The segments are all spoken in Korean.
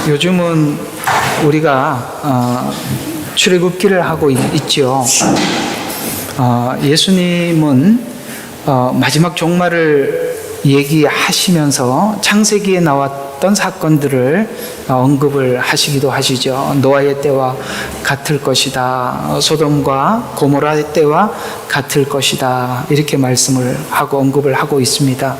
요즘은 우리가 출애굽기를 하고 있죠. 예수님은 마지막 종말을 얘기하시면서 창세기에 나왔던 사건들을 언급을 하시기도 하시죠. 노아의 때와 같을 것이다. 소돔과 고모라의 때와 같을 것이다. 이렇게 말씀을 하고 언급을 하고 있습니다.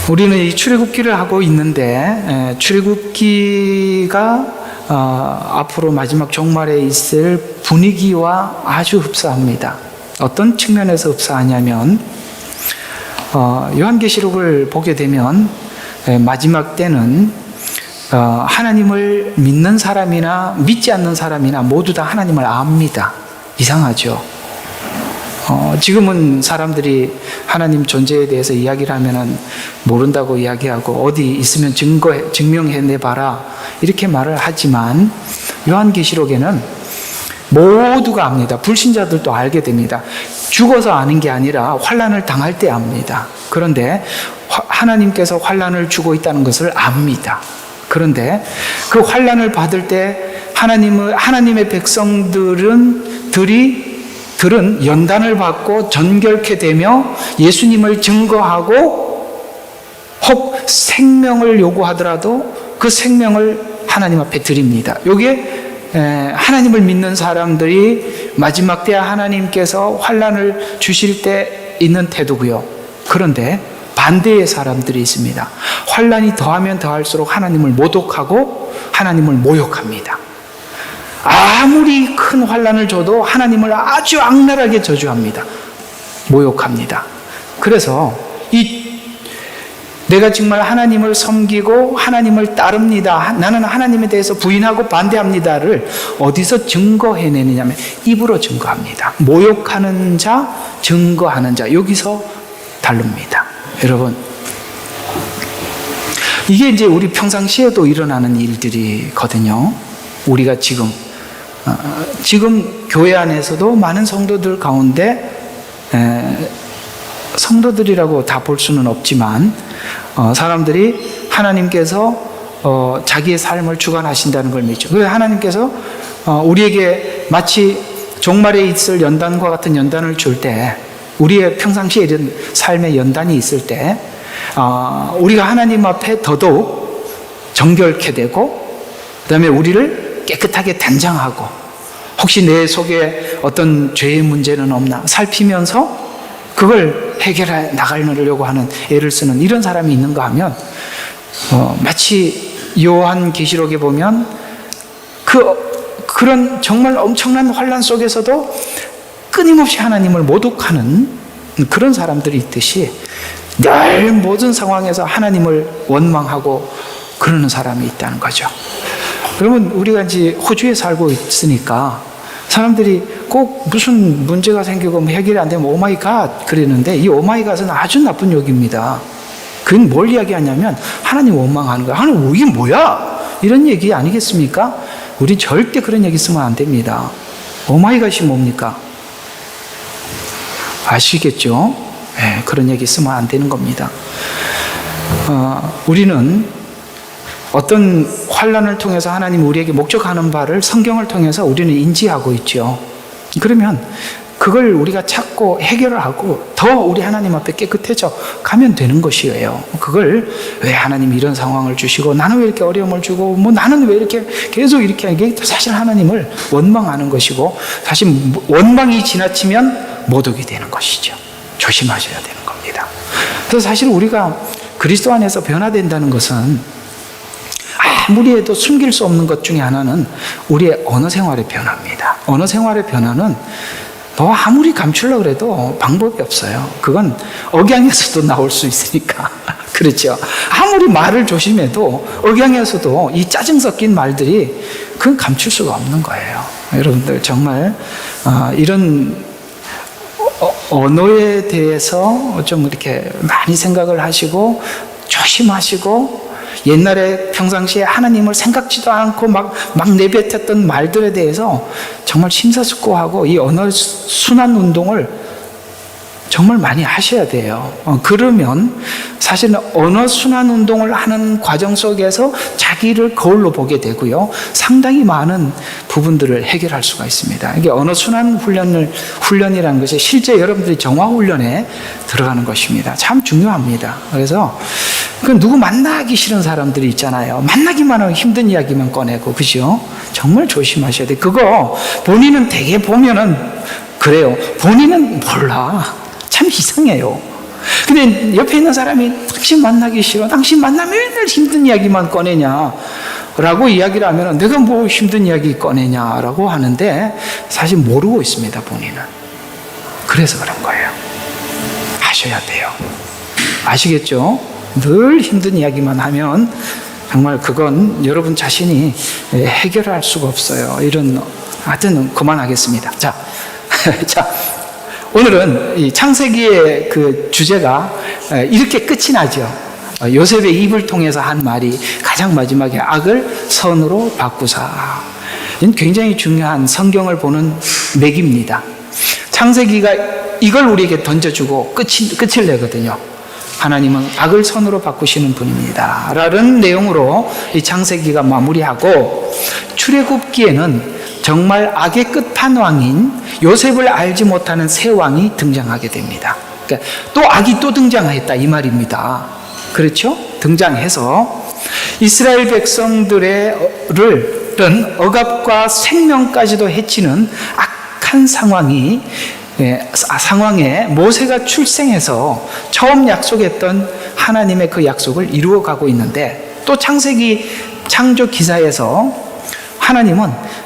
우리는 이 출애굽기를 하고 있는데 출애굽기가 앞으로 마지막 종말에 있을 분위기와 아주 흡사합니다. 어떤 측면에서 흡사하냐면 요한계시록을 보게 되면 마지막 때는 하나님을 믿는 사람이나 믿지 않는 사람이나 모두 다 하나님을 압니다. 이상하죠? 지금은 사람들이 하나님 존재에 대해서 이야기를 하면은 모른다고 이야기하고 어디 있으면 증명해내봐라 이렇게 말을 하지만 요한계시록에는 모두가 압니다. 불신자들도 알게 됩니다. 죽어서 아는 게 아니라 환난을 당할 때 압니다. 그런데 하나님께서 환난을 주고 있다는 것을 압니다. 그런데 그 환난을 받을 때 하나님의 백성들은 연단을 받고 전결케 되며 예수님을 증거하고 혹 생명을 요구하더라도 그 생명을 하나님 앞에 드립니다. 요게 하나님을 믿는 사람들이 마지막 때 하나님께서 환난을 주실 때 있는 태도고요. 그런데 반대의 사람들이 있습니다. 환난이 더하면 더할수록 하나님을 모독하고 하나님을 모욕합니다. 아무리 큰 환난을 줘도 하나님을 아주 악랄하게 저주합니다. 모욕합니다. 그래서 내가 정말 하나님을 섬기고 하나님을 따릅니다. 나는 하나님에 대해서 부인하고 반대합니다를 어디서 증거해내느냐면 입으로 증거합니다. 모욕하는 자, 증거하는 자 여기서 다릅니다. 여러분 이게 이제 우리 평상시에도 일어나는 일들이거든요. 우리가 지금 교회 안에서도 많은 성도들 가운데 성도들이라고 다 볼 수는 없지만 사람들이 하나님께서 자기의 삶을 주관하신다는 걸 믿죠. 그래서 하나님께서 우리에게 마치 종말에 있을 연단과 같은 연단을 줄 때 우리의 평상시에 이런 삶의 연단이 있을 때 우리가 하나님 앞에 더더욱 정결케 되고 그다음에 우리를 깨끗하게 단장하고 혹시 내 속에 어떤 죄의 문제는 없나 살피면서 그걸 해결해 나가려고 하는 애를 쓰는 이런 사람이 있는가 하면 마치 요한계시록에 보면 그런 정말 엄청난 환난 속에서도 끊임없이 하나님을 모독하는 그런 사람들이 있듯이 늘 모든 상황에서 하나님을 원망하고 그러는 사람이 있다는 거죠. 여러분 우리가 이제 호주에 살고 있으니까 사람들이 꼭 무슨 문제가 생기고 해결이 안 되면 오마이갓 그러는데 이 오마이갓은 아주 나쁜 욕입니다. 그건 뭘 이야기하냐면 하나님 원망하는 거야. 하나님 이게 뭐야? 이런 얘기 아니겠습니까? 우리 절대 그런 얘기 쓰면 안 됩니다. 오마이갓이 뭡니까? 아시겠죠? 네, 그런 얘기 쓰면 안 되는 겁니다. 우리는 어떤 환난을 통해서 하나님 우리에게 목적하는 바를 성경을 통해서 우리는 인지하고 있죠. 그러면 그걸 우리가 찾고 해결을 하고 더 우리 하나님 앞에 깨끗해져 가면 되는 것이에요. 그걸 왜 하나님 이런 상황을 주시고 나는 왜 이렇게 어려움을 주고 나는 왜 이렇게 계속 이렇게 하는 게 사실 하나님을 원망하는 것이고 사실 원망이 지나치면 모독이 되는 것이죠. 조심하셔야 되는 겁니다. 그래서 사실 우리가 그리스도 안에서 변화된다는 것은 아무리 해도 숨길 수 없는 것 중에 하나는 우리의 언어 생활의 변화입니다. 언어 생활의 변화는 너 아무리 감추려고 해도 방법이 없어요. 그건 억양에서도 나올 수 있으니까. 그렇죠. 아무리 말을 조심해도 억양에서도 이 짜증 섞인 말들이 그건 감출 수가 없는 거예요. 여러분들 정말 이런 언어에 대해서 좀 이렇게 많이 생각을 하시고 조심하시고 옛날에 평상시에 하나님을 생각지도 않고 막 내뱉었던 말들에 대해서 정말 심사숙고하고 이 언어 순환 운동을 정말 많이 하셔야 돼요. 그러면 사실은 언어 순환 운동을 하는 과정 속에서 자기를 거울로 보게 되고요. 상당히 많은 부분들을 해결할 수가 있습니다. 이게 언어 순환 훈련이라는 것이 실제 여러분들이 정화 훈련에 들어가는 것입니다. 참 중요합니다. 그래서 그 누구 만나기 싫은 사람들이 있잖아요. 만나기만 하면 힘든 이야기만 꺼내고, 그죠? 정말 조심하셔야 돼요. 그거 본인은 되게 보면은 그래요. 본인은 몰라. 참 이상해요. 근데 옆에 있는 사람이 당신 만나기 싫어. 당신 만나면 맨날 힘든 이야기만 꺼내냐 라고 이야기를 하면 내가 뭐 힘든 이야기 꺼내냐 라고 하는데 사실 모르고 있습니다. 본인은. 그래서 그런 거예요. 아셔야 돼요. 아시겠죠? 늘 힘든 이야기만 하면 정말 그건 여러분 자신이 해결할 수가 없어요. 하여튼 그만하겠습니다. 자, 오늘은 이 창세기의 그 주제가 이렇게 끝이 나죠. 요셉의 입을 통해서 한 말이 가장 마지막에 악을 선으로 바꾸사. 이건 굉장히 중요한 성경을 보는 맥입니다. 창세기가 이걸 우리에게 던져주고 끝을 내거든요. 하나님은 악을 선으로 바꾸시는 분입니다. 라는 내용으로 이 창세기가 마무리하고 출애굽기에는 정말 악의 끝판왕인 요셉을 알지 못하는 새 왕이 등장하게 됩니다. 그러니까 또 악이 또 등장했다 이 말입니다. 그렇죠? 등장해서 이스라엘 백성들의 억압과 생명까지도 해치는 악한 상황에 모세가 출생해서 처음 약속했던 하나님의 그 약속을 이루어가고 있는데 또 창세기 창조 기사에서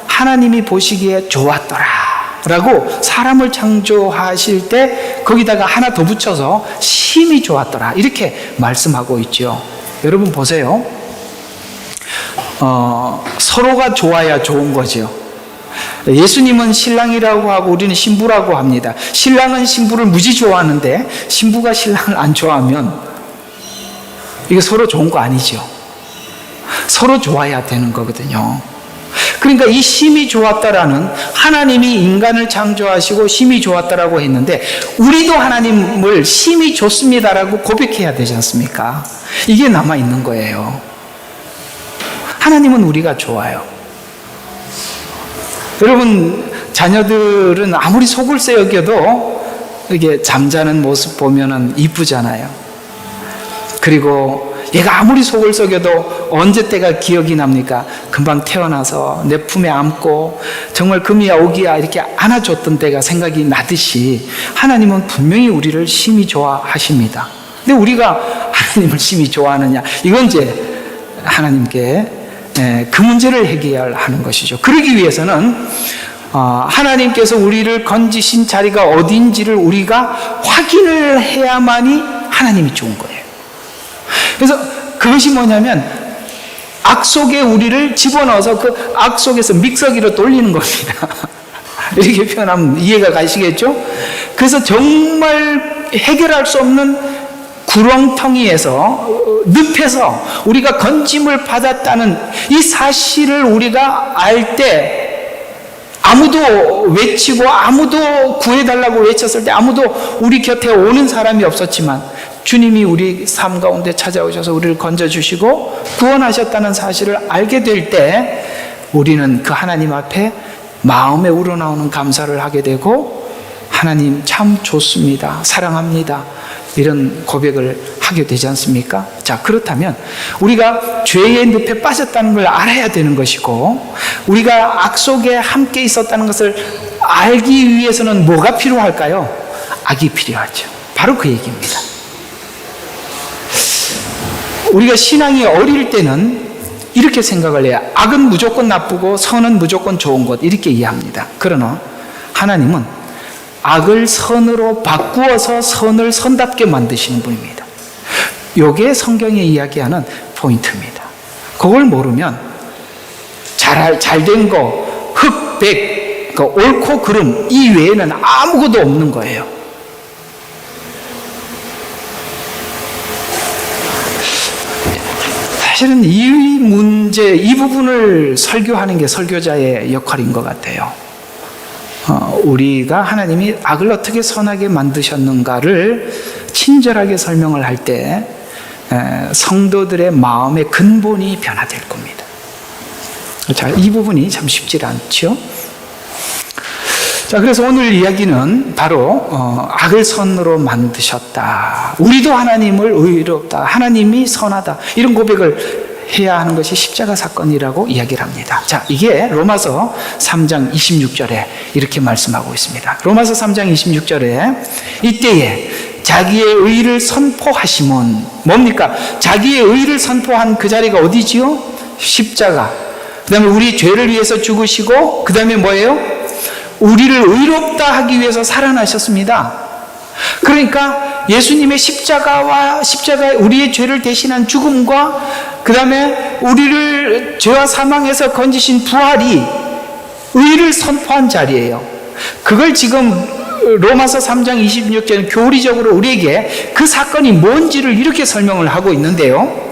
하나님이 보시기에 좋았더라 라고 사람을 창조하실 때 거기다가 하나 더 붙여서 심히 좋았더라 이렇게 말씀하고 있죠. 여러분 보세요. 서로가 좋아야 좋은 거죠. 예수님은 신랑이라고 하고 우리는 신부라고 합니다. 신랑은 신부를 무지 좋아하는데 신부가 신랑을 안 좋아하면 이게 서로 좋은 거 아니죠. 서로 좋아야 되는 거거든요. 그러니까 이 심히 좋았다라는 하나님이 인간을 창조하시고 심히 좋았다라고 했는데 우리도 하나님을 심히 좋습니다라고 고백해야 되지 않습니까? 이게 남아있는 거예요. 하나님은 우리가 좋아요. 여러분 자녀들은 아무리 속을 쎄여겨도 이게 잠자는 모습 보면은 이쁘잖아요. 그리고 얘가 아무리 속을 썩여도 언제 때가 기억이 납니까? 금방 태어나서 내 품에 안고 정말 금이야 오기야 이렇게 안아줬던 때가 생각이 나듯이 하나님은 분명히 우리를 심히 좋아하십니다. 근데 우리가 하나님을 심히 좋아하느냐? 이건 이제 하나님께 그 문제를 해결하는 것이죠. 그러기 위해서는 하나님께서 우리를 건지신 자리가 어딘지를 우리가 확인을 해야만이 하나님이 좋은 거예요. 그래서 그것이 뭐냐면 악 속에 우리를 집어넣어서 그 악 속에서 믹서기로 돌리는 겁니다. 이렇게 표현하면 이해가 가시겠죠? 그래서 정말 해결할 수 없는 구렁텅이에서 늪에서 우리가 건짐을 받았다는 이 사실을 우리가 알 때 아무도 외치고 아무도 구해달라고 외쳤을 때 아무도 우리 곁에 오는 사람이 없었지만 주님이 우리 삶 가운데 찾아오셔서 우리를 건져주시고 구원하셨다는 사실을 알게 될 때 우리는 그 하나님 앞에 마음에 우러나오는 감사를 하게 되고 하나님 참 좋습니다. 사랑합니다. 이런 고백을 하게 되지 않습니까? 자, 그렇다면 우리가 죄의 늪에 빠졌다는 걸 알아야 되는 것이고 우리가 악 속에 함께 있었다는 것을 알기 위해서는 뭐가 필요할까요? 악이 필요하죠. 바로 그 얘기입니다. 우리가 신앙이 어릴 때는 이렇게 생각을 해요. 악은 무조건 나쁘고 선은 무조건 좋은 것 이렇게 이해합니다. 그러나 하나님은 악을 선으로 바꾸어서 선을 선답게 만드시는 분입니다. 이게 성경에 이야기하는 포인트입니다. 그걸 모르면 잘된 거, 흑, 백, 옳고 그름 이 외에는 아무것도 없는 거예요. 사실은 이 문제, 이 부분을 설교하는 게 설교자의 역할인 것 같아요. 우리가 하나님이 악을 어떻게 선하게 만드셨는가를 친절하게 설명을 할 때 성도들의 마음의 근본이 변화될 겁니다. 자, 이 부분이 참 쉽지 않죠. 자, 그래서 오늘 이야기는 바로 악을 선으로 만드셨다. 우리도 하나님을 의롭다. 하나님이 선하다. 이런 고백을 해야 하는 것이 십자가 사건이라고 이야기를 합니다. 자, 이게 로마서 3장 26절에 이렇게 말씀하고 있습니다. 로마서 3장 26절에 이때에 자기의 의를 선포하심은 뭡니까? 자기의 의를 선포한 그 자리가 어디지요? 십자가. 그 다음에 우리 죄를 위해서 죽으시고 그 다음에 뭐예요? 우리를 의롭다 하기 위해서 살아나셨습니다. 그러니까 예수님의 십자가와 우리의 죄를 대신한 죽음과 그 다음에 우리를 죄와 사망에서 건지신 부활이 의를 선포한 자리예요. 그걸 지금 로마서 3장 26절은 교리적으로 우리에게 그 사건이 뭔지를 이렇게 설명을 하고 있는데요.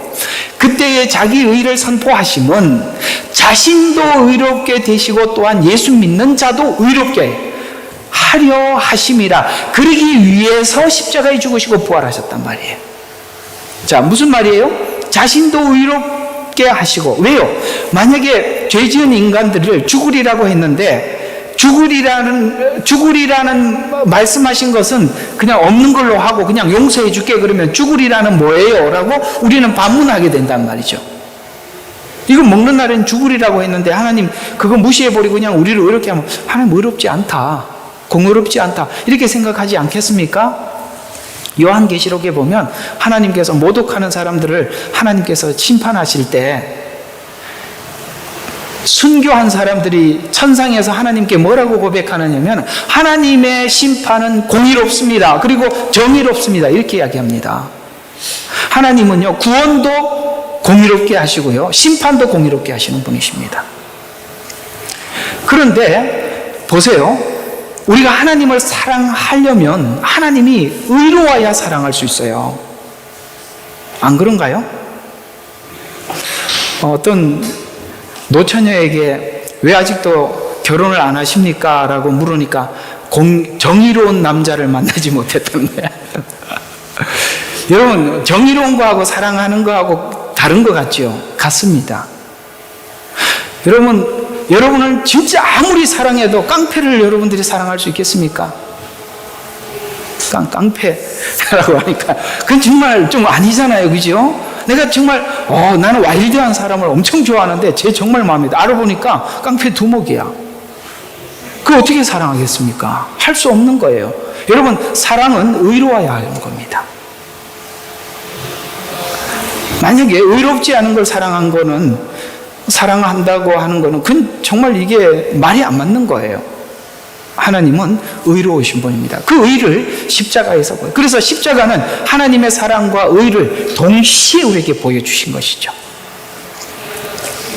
그때의 자기 의를 선포하심은 자신도 의롭게 되시고 또한 예수 믿는 자도 의롭게 하려 하심이라. 그러기 위해서 십자가에 죽으시고 부활하셨단 말이에요. 자, 무슨 말이에요? 자신도 의롭게 하시고. 왜요? 만약에 죄 지은 인간들을 죽으리라고 했는데 죽으리라는 말씀하신 것은 그냥 없는 걸로 하고 그냥 용서해 줄게 그러면 죽으리라는 뭐예요? 라고 우리는 반문하게 된단 말이죠. 이거 먹는 날엔 죽으리라고 했는데 하나님 그거 무시해버리고 그냥 우리를 의롭게 하면 하나님 의롭지 않다. 공의롭지 않다. 이렇게 생각하지 않겠습니까? 요한계시록에 보면 하나님께서 모독하는 사람들을 하나님께서 심판하실 때 순교한 사람들이 천상에서 하나님께 뭐라고 고백하느냐면 하나님의 심판은 공의롭습니다. 그리고 정의롭습니다. 이렇게 이야기합니다. 하나님은요, 구원도 공의롭게 하시고요, 심판도 공의롭게 하시는 분이십니다. 그런데 보세요. 우리가 하나님을 사랑하려면 하나님이 의로워야 사랑할 수 있어요. 안 그런가요? 어떤 노처녀에게 왜 아직도 결혼을 안 하십니까? 라고 물으니까 정의로운 남자를 만나지 못했다는 거야. 여러분, 정의로운 거하고 사랑하는 거하고 다른 것 같죠? 같습니다. 여러분은 진짜 아무리 사랑해도 깡패를 여러분들이 사랑할 수 있겠습니까? 깡패라고 하니까 그건 정말 좀 아니잖아요. 그죠? 내가 정말 나는 와일드한 사람을 엄청 좋아하는데 쟤 정말 마음에 들어. 알아보니까 깡패 두목이야. 그걸 어떻게 사랑하겠습니까? 할 수 없는 거예요. 여러분, 사랑은 의로워야 하는 겁니다. 만약에 의롭지 않은 걸 사랑한다고 하는 거는 그건 정말 이게 말이 안 맞는 거예요. 하나님은 의로우신 분입니다. 그 의를 십자가에서 보여요. 그래서 십자가는 하나님의 사랑과 의를 동시에 우리에게 보여주신 것이죠.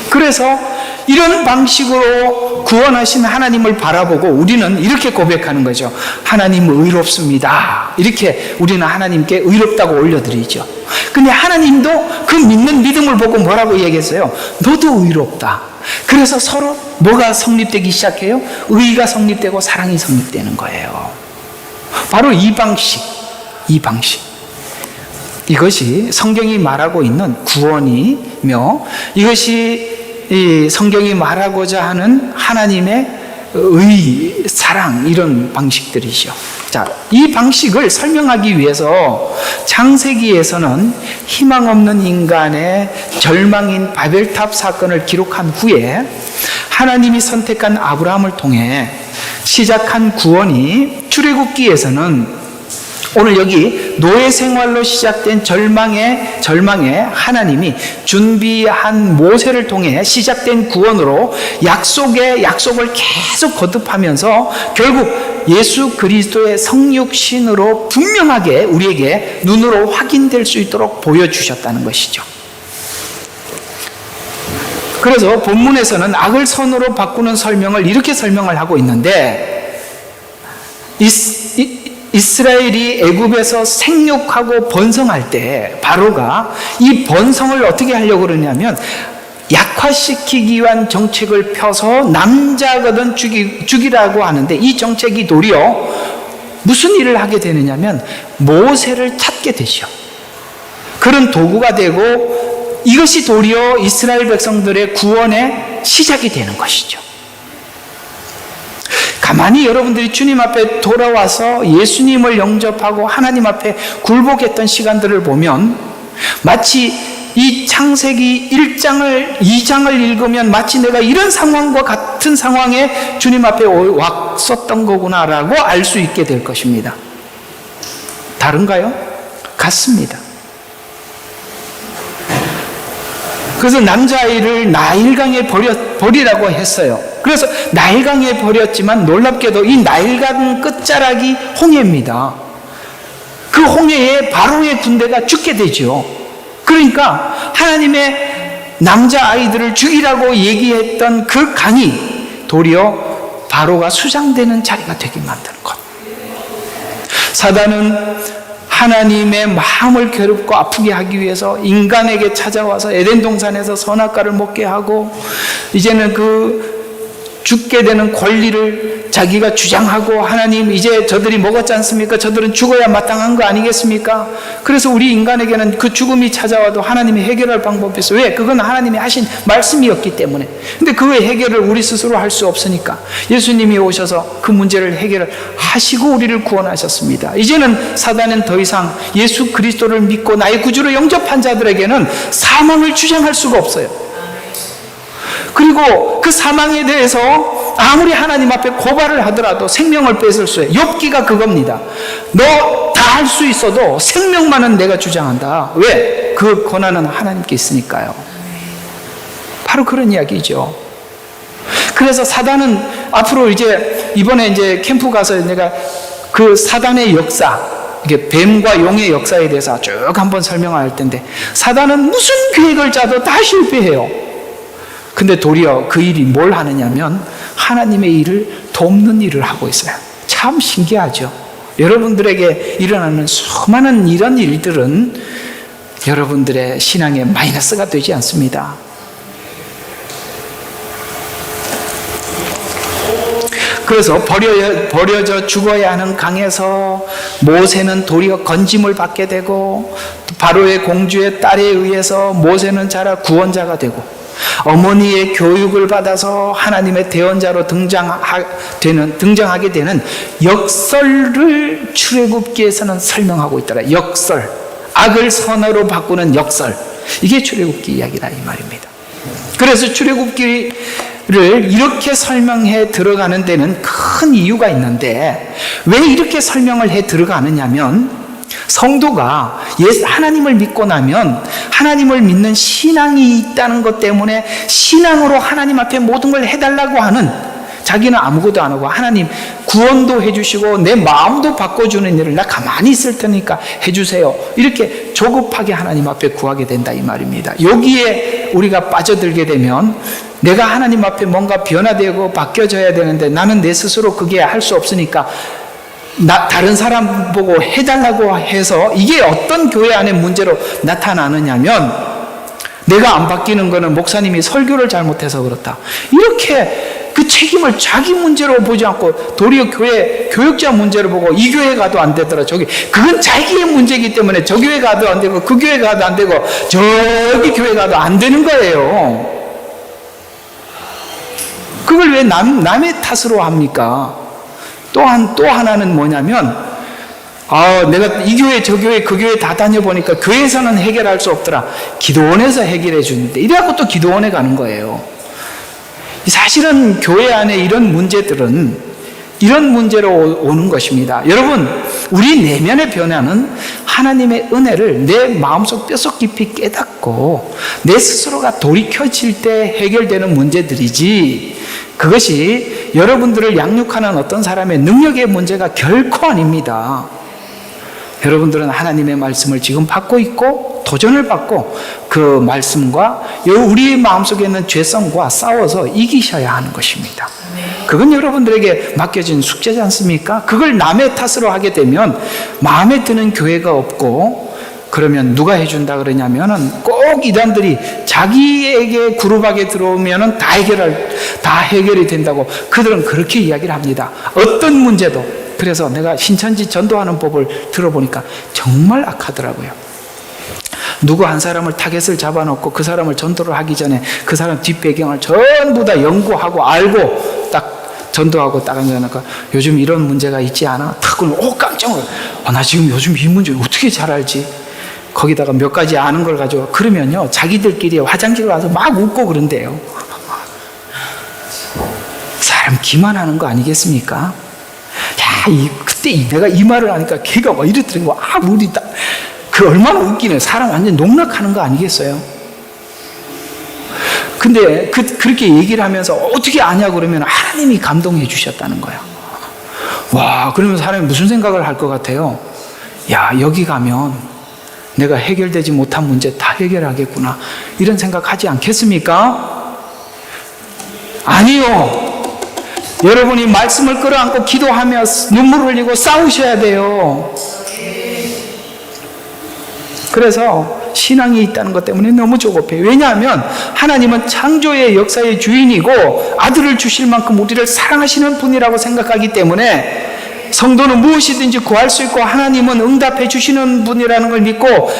그래서 이런 방식으로 구원하신 하나님을 바라보고 우리는 이렇게 고백하는 거죠. 하나님은 의롭습니다. 이렇게 우리는 하나님께 의롭다고 올려드리죠. 근데 하나님도 그 믿는 믿음을 보고 뭐라고 얘기했어요? 너도 의롭다. 그래서 서로 뭐가 성립되기 시작해요? 의가 성립되고 사랑이 성립되는 거예요. 바로 이 방식. 이것이 성경이 말하고 있는 구원이며 이것이 이 성경이 말하고자 하는 하나님의 의, 사랑, 이런 방식들이죠. 자, 이 방식을 설명하기 위해서 창세기에서는 희망 없는 인간의 절망인 바벨탑 사건을 기록한 후에 하나님이 선택한 아브라함을 통해 시작한 구원이 출애굽기에서는 오늘 여기 노예 생활로 시작된 절망에 하나님이 준비한 모세를 통해 시작된 구원으로 약속을 계속 거듭하면서 결국 예수 그리스도의 성육신으로 분명하게 우리에게 눈으로 확인될 수 있도록 보여주셨다는 것이죠. 그래서 본문에서는 악을 선으로 바꾸는 설명을 이렇게 설명을 하고 있는데 이스라엘이 애굽에서 생육하고 번성할 때 바로가 이 번성을 어떻게 하려고 그러냐면 약화시키기 위한 정책을 펴서 남자거든 죽이라고 하는데, 이 정책이 도리어 무슨 일을 하게 되느냐면 모세를 찾게 되죠. 그런 도구가 되고, 이것이 도리어 이스라엘 백성들의 구원의 시작이 되는 것이죠. 가만히 여러분들이 주님 앞에 돌아와서 예수님을 영접하고 하나님 앞에 굴복했던 시간들을 보면, 마치 이 창세기 1장을 2장을 읽으면 마치 내가 이런 상황과 같은 상황에 주님 앞에 왔었던 거구나라고 알 수 있게 될 것입니다. 다른가요? 같습니다. 그래서 남자아이를 나일강에 버리라고 했어요. 그래서 나일강에 버렸지만 놀랍게도 이 나일강 끝자락이 홍해입니다. 그 홍해에 바로의 군대가 죽게 되죠. 그러니까 하나님의 남자아이들을 죽이라고 얘기했던 그 강이 도리어 바로가 수장되는 자리가 되게 만드는 것. 사단은 하나님의 마음을 괴롭고 아프게 하기 위해서 인간에게 찾아와서 에덴 동산에서 선악과를 먹게 하고, 이제는 그 죽게 되는 권리를 자기가 주장하고, 하나님 이제 저들이 먹었지 않습니까? 저들은 죽어야 마땅한 거 아니겠습니까? 그래서 우리 인간에게는 그 죽음이 찾아와도 하나님이 해결할 방법이 있어요. 왜? 그건 하나님이 하신 말씀이었기 때문에. 근데 그 해결을 우리 스스로 할 수 없으니까 예수님이 오셔서 그 문제를 해결하시고 우리를 구원하셨습니다. 이제는 사단은 더 이상 예수 그리스도를 믿고 나의 구주로 영접한 자들에게는 사망을 주장할 수가 없어요. 그리고 그 사망에 대해서 아무리 하나님 앞에 고발을 하더라도 생명을 뺏을 수 있어요. 욥기가 그겁니다. 너 다 할 수 있어도 생명만은 내가 주장한다. 왜? 그 권한은 하나님께 있으니까요. 바로 그런 이야기죠. 그래서 사단은 앞으로 이번에 캠프 가서 내가 그 사단의 역사, 이게 뱀과 용의 역사에 대해서 쭉 한번 설명할 텐데, 사단은 무슨 계획을 짜도 다 실패해요. 근데 도리어 그 일이 뭘 하느냐면 하나님의 일을 돕는 일을 하고 있어요. 참 신기하죠. 여러분들에게 일어나는 수많은 이런 일들은 여러분들의 신앙에 마이너스가 되지 않습니다. 그래서 버려져 죽어야 하는 강에서 모세는 도리어 건짐을 받게 되고, 바로의 공주의 딸에 의해서 모세는 자라 구원자가 되고, 어머니의 교육을 받아서 하나님의 대언자로 등장하게 되는 역설을 출애굽기에서는 설명하고 있더라. 역설, 악을 선으로 바꾸는 역설, 이게 출애굽기 이야기다 이 말입니다. 그래서 출애굽기를 이렇게 설명해 들어가는 데는 큰 이유가 있는데, 왜 이렇게 설명을 해 들어가느냐면, 성도가 하나님을 믿고 나면 하나님을 믿는 신앙이 있다는 것 때문에 신앙으로 하나님 앞에 모든 걸 해달라고 하는, 자기는 아무것도 안 하고 하나님 구원도 해주시고 내 마음도 바꿔주는 일을 나 가만히 있을 테니까 해주세요, 이렇게 조급하게 하나님 앞에 구하게 된다 이 말입니다. 여기에 우리가 빠져들게 되면 내가 하나님 앞에 뭔가 변화되고 바뀌어져야 되는데 나는 내 스스로 그게 할 수 없으니까 다른 사람 보고 해달라고 해서, 이게 어떤 교회 안의 문제로 나타나느냐면, 내가 안 바뀌는 거는 목사님이 설교를 잘못해서 그렇다, 이렇게 그 책임을 자기 문제로 보지 않고 도리어 교회 교육자 문제로 보고, 이 교회 가도 안 되더라, 그건 자기의 문제이기 때문에 저 교회 가도 안 되고 그 교회 가도 안 되고 저기 교회 가도 안 되는 거예요. 그걸 왜 남의 탓으로 합니까? 또 하나는 뭐냐면, 내가 이 교회 저 교회 그 교회 다 다녀보니까 교회에서는 해결할 수 없더라, 기도원에서 해결해 주는데, 이래갖고 또 기도원에 가는 거예요. 사실은 교회 안에 이런 문제들은 이런 문제로 오는 것입니다. 여러분, 우리 내면의 변화는 하나님의 은혜를 내 마음속 뼛속 깊이 깨닫고 내 스스로가 돌이켜질 때 해결되는 문제들이지, 그것이 여러분들을 양육하는 어떤 사람의 능력의 문제가 결코 아닙니다. 여러분들은 하나님의 말씀을 지금 받고 있고 도전을 받고 그 말씀과 우리 마음속에 있는 죄성과 싸워서 이기셔야 하는 것입니다. 그건 여러분들에게 맡겨진 숙제지 않습니까? 그걸 남의 탓으로 하게 되면 마음에 드는 교회가 없고 그러면 누가 해준다 그러냐면은 꼭 이단들이 자기에게 그룹하게 들어오면은 다 해결이 된다고 그들은 그렇게 이야기를 합니다. 어떤 문제도. 그래서 내가 신천지 전도하는 법을 들어보니까 정말 악하더라고요. 누구 한 사람을 타겟을 잡아놓고 그 사람을 전도를 하기 전에 그 사람 뒷배경을 전부 다 연구하고 알고 딱 전도하고 딱 앉아놓고 요즘 이런 문제가 있지 않아? 탁 그러면 깜짝 놀라. 나 지금 요즘 이 문제 어떻게 잘 알지? 거기다가 몇 가지 아는 걸 가지고 그러면요 자기들끼리 화장실 와서 막 웃고 그런대요. 사람 기만하는 거 아니겠습니까? 그때 내가 이 말을 하니까 걔가 막 이러더라고. 우리 그 얼마나 웃기네. 사람 완전 농락하는 거 아니겠어요? 근데 그렇게 얘기를 하면서 어떻게 아냐 그러면 하나님이 감동해 주셨다는 거야. 와, 그러면 사람이 무슨 생각을 할 것 같아요? 야, 여기 가면 내가 해결되지 못한 문제 다 해결하겠구나. 이런 생각 하지 않겠습니까? 아니요. 여러분이 말씀을 끌어안고 기도하며 눈물 흘리고 싸우셔야 돼요. 그래서 신앙이 있다는 것 때문에 너무 조급해요. 왜냐하면 하나님은 창조의 역사의 주인이고 아들을 주실 만큼 우리를 사랑하시는 분이라고 생각하기 때문에 성도는 무엇이든지 구할 수 있고 하나님은 응답해 주시는 분이라는 걸 믿고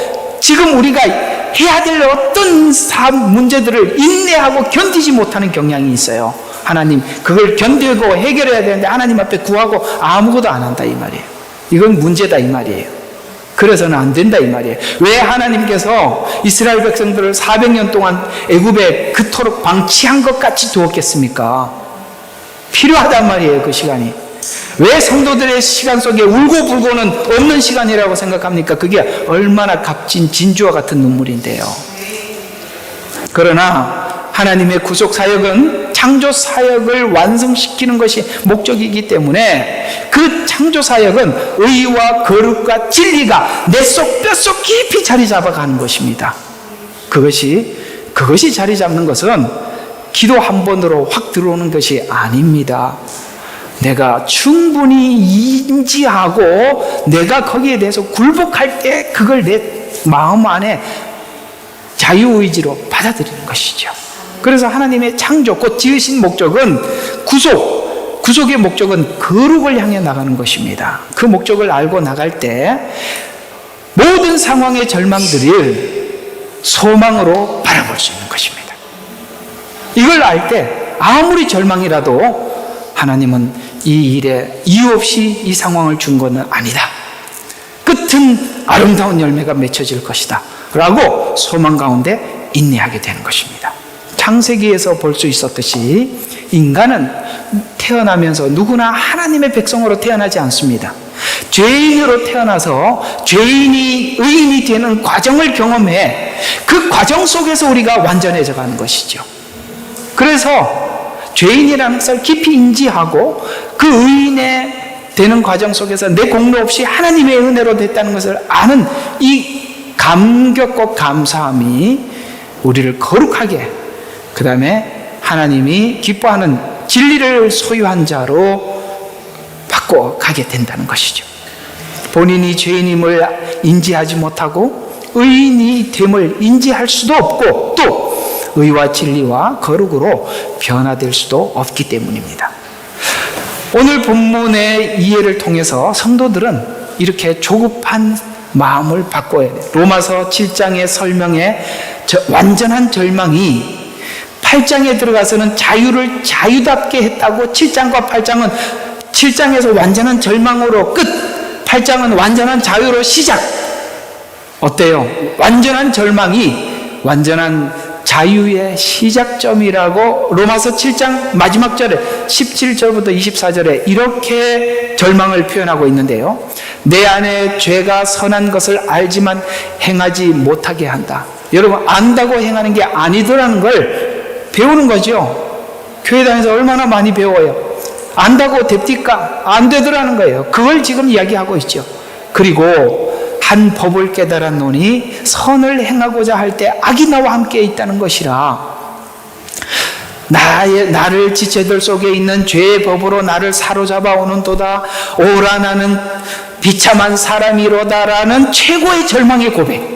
지금 우리가 해야 될 어떤 문제들을 인내하고 견디지 못하는 경향이 있어요. 하나님 그걸 견디고 해결해야 되는데 하나님 앞에 구하고 아무것도 안 한다 이 말이에요. 이건 문제다 이 말이에요. 그래서는 안 된다 이 말이에요. 왜 하나님께서 이스라엘 백성들을 400년 동안 애굽에 그토록 방치한 것 같이 두었겠습니까? 필요하단 말이에요. 그 시간이. 왜 성도들의 시간 속에 울고불고는 없는 시간이라고 생각합니까? 그게 얼마나 값진 진주와 같은 눈물인데요. 그러나 하나님의 구속 사역은 창조 사역을 완성시키는 것이 목적이기 때문에 그 창조 사역은 의와 거룩과 진리가 내 속 뼛속 깊이 자리 잡아가는 것입니다. 그것이 자리 잡는 것은 기도 한 번으로 확 들어오는 것이 아닙니다. 내가 충분히 인지하고 내가 거기에 대해서 굴복할 때 그걸 내 마음 안에 자유의지로 받아들이는 것이죠. 그래서 하나님의 창조, 곧 지으신 목적은 구속의 목적은 거룩을 향해 나가는 것입니다. 그 목적을 알고 나갈 때 모든 상황의 절망들을 소망으로 바라볼 수 있는 것입니다. 이걸 알 때 아무리 절망이라도 하나님은 이 일에 이유 없이 이 상황을 준 것은 아니다. 끝은 아름다운 열매가 맺혀질 것이다. 라고 소망 가운데 인내하게 되는 것입니다. 창세기에서 볼 수 있었듯이 인간은 태어나면서 누구나 하나님의 백성으로 태어나지 않습니다. 죄인으로 태어나서 죄인이 의인이 되는 과정을 경험해 그 과정 속에서 우리가 완전해져 가는 것이죠. 그래서 죄인이라는 것을 깊이 인지하고 그 의인의 되는 과정 속에서 내 공로 없이 하나님의 은혜로 됐다는 것을 아는 이 감격과 감사함이 우리를 거룩하게, 그 다음에 하나님이 기뻐하는 진리를 소유한 자로 바꿔가게 된다는 것이죠. 본인이 죄인임을 인지하지 못하고 의인이 됨을 인지할 수도 없고 또 의와 진리와 거룩으로 변화될 수도 없기 때문입니다. 오늘 본문의 이해를 통해서 성도들은 이렇게 조급한 마음을 바꿔야 돼요. 로마서 7장의 설명에 완전한 절망이 8장에 들어가서는 자유를 자유답게 했다고 7장과 8장은 7장에서 완전한 절망으로 끝, 8장은 완전한 자유로 시작. 어때요? 완전한 절망이 완전한 자유의 시작점이라고 로마서 7장 마지막 절에 17절부터 24절에 이렇게 절망을 표현하고 있는데요. 내 안에 죄가 선한 것을 알지만 행하지 못하게 한다. 여러분, 안다고 행하는 게 아니더라는 걸 배우는 거죠. 교회 다니면서 얼마나 많이 배워요. 안다고 됩니까? 안 되더라는 거예요. 그걸 지금 이야기하고 있죠. 그리고 한 법을 깨달았노니 선을 행하고자 할 때 악이 나와 함께 있다는 것이라. 나를 지체들 속에 있는 죄의 법으로 나를 사로잡아 오는도다. 오라 나는 비참한 사람이로다라는 최고의 절망의 고백.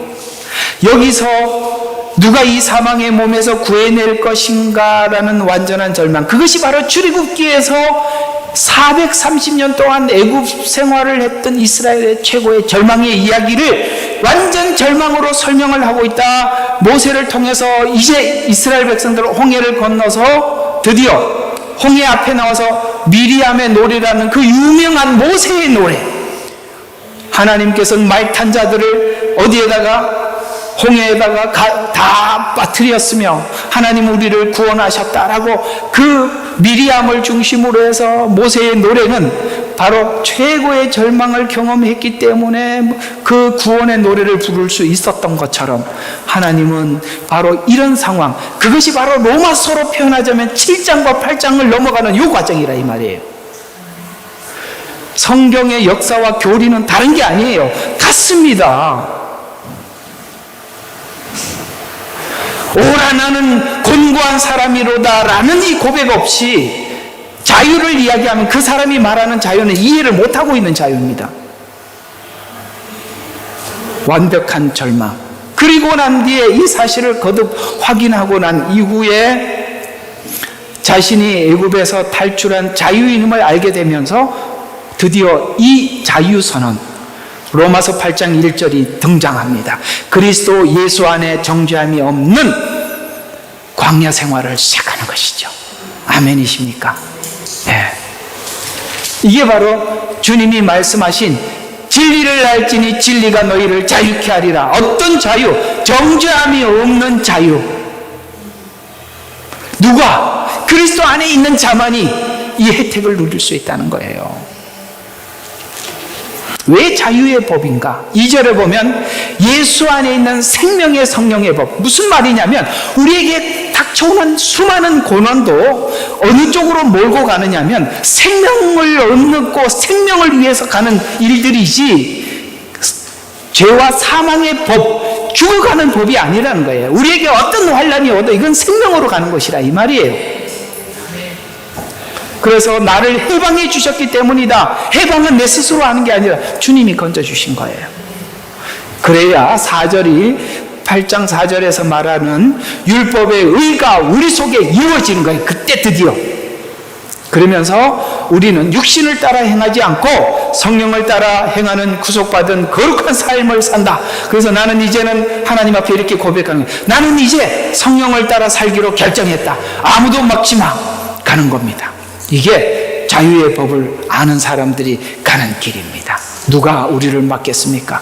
여기서 누가 이 사망의 몸에서 구해낼 것인가라는 완전한 절망, 그것이 바로 출애굽기에서 430년 동안 애굽 생활을 했던 이스라엘의 최고의 절망의 이야기를 완전 절망으로 설명을 하고 있다. 모세를 통해서 이제 이스라엘 백성들 홍해를 건너서 드디어 홍해 앞에 나와서 미리암의 노래라는 그 유명한 모세의 노래, 하나님께서는 말 탄 자들을 어디에다가, 홍해에다가 다 빠뜨렸으며 하나님 우리를 구원하셨다라고 그 미리암을 중심으로 해서 모세의 노래는 바로 최고의 절망을 경험했기 때문에 그 구원의 노래를 부를 수 있었던 것처럼, 하나님은 바로 이런 상황, 그것이 바로 로마서로 표현하자면 7장과 8장을 넘어가는 이 과정이라 이 말이에요. 성경의 역사와 교리는 다른 게 아니에요. 같습니다. 오라 나는 곤고한 사람이로다 라는 이 고백 없이 자유를 이야기하면 그 사람이 말하는 자유는 이해를 못하고 있는 자유입니다. 완벽한 절망. 그리고 난 뒤에 이 사실을 거듭 확인하고 난 이후에 자신이 애굽에서 탈출한 자유인임을 알게 되면서 드디어 이 자유선언, 로마서 8장 1절이 등장합니다. 그리스도 예수 안에 정죄함이 없는 광야 생활을 시작하는 것이죠. 아멘이십니까? 네. 이게 바로 주님이 말씀하신 진리를 알지니 진리가 너희를 자유케 하리라. 어떤 자유? 정죄함이 없는 자유. 누가? 그리스도 안에 있는 자만이 이 혜택을 누릴 수 있다는 거예요. 왜 자유의 법인가? 2절에 보면 예수 안에 있는 생명의 성령의 법. 무슨 말이냐면 우리에게 닥쳐오는 수많은 고난도 어느 쪽으로 몰고 가느냐면 생명을 얻고 생명을 위해서 가는 일들이지 죄와 사망의 법, 죽어가는 법이 아니라는 거예요. 우리에게 어떤 환난이 오도 이건 생명으로 가는 것이라 이 말이에요. 그래서 나를 해방해 주셨기 때문이다. 해방은 내 스스로 하는 게 아니라 주님이 건져주신 거예요. 그래야 4절이 8장 4절에서 말하는 율법의 의가 우리 속에 이루어지는 거예요. 그때 드디어. 그러면서 우리는 육신을 따라 행하지 않고 성령을 따라 행하는 구속받은 거룩한 삶을 산다. 그래서 나는 이제는 하나님 앞에 이렇게 고백하는 거예요. 나는 이제 성령을 따라 살기로 결정했다. 아무도 막지 마. 가는 겁니다. 이게 자유의 법을 아는 사람들이 가는 길입니다. 누가 우리를 막겠습니까?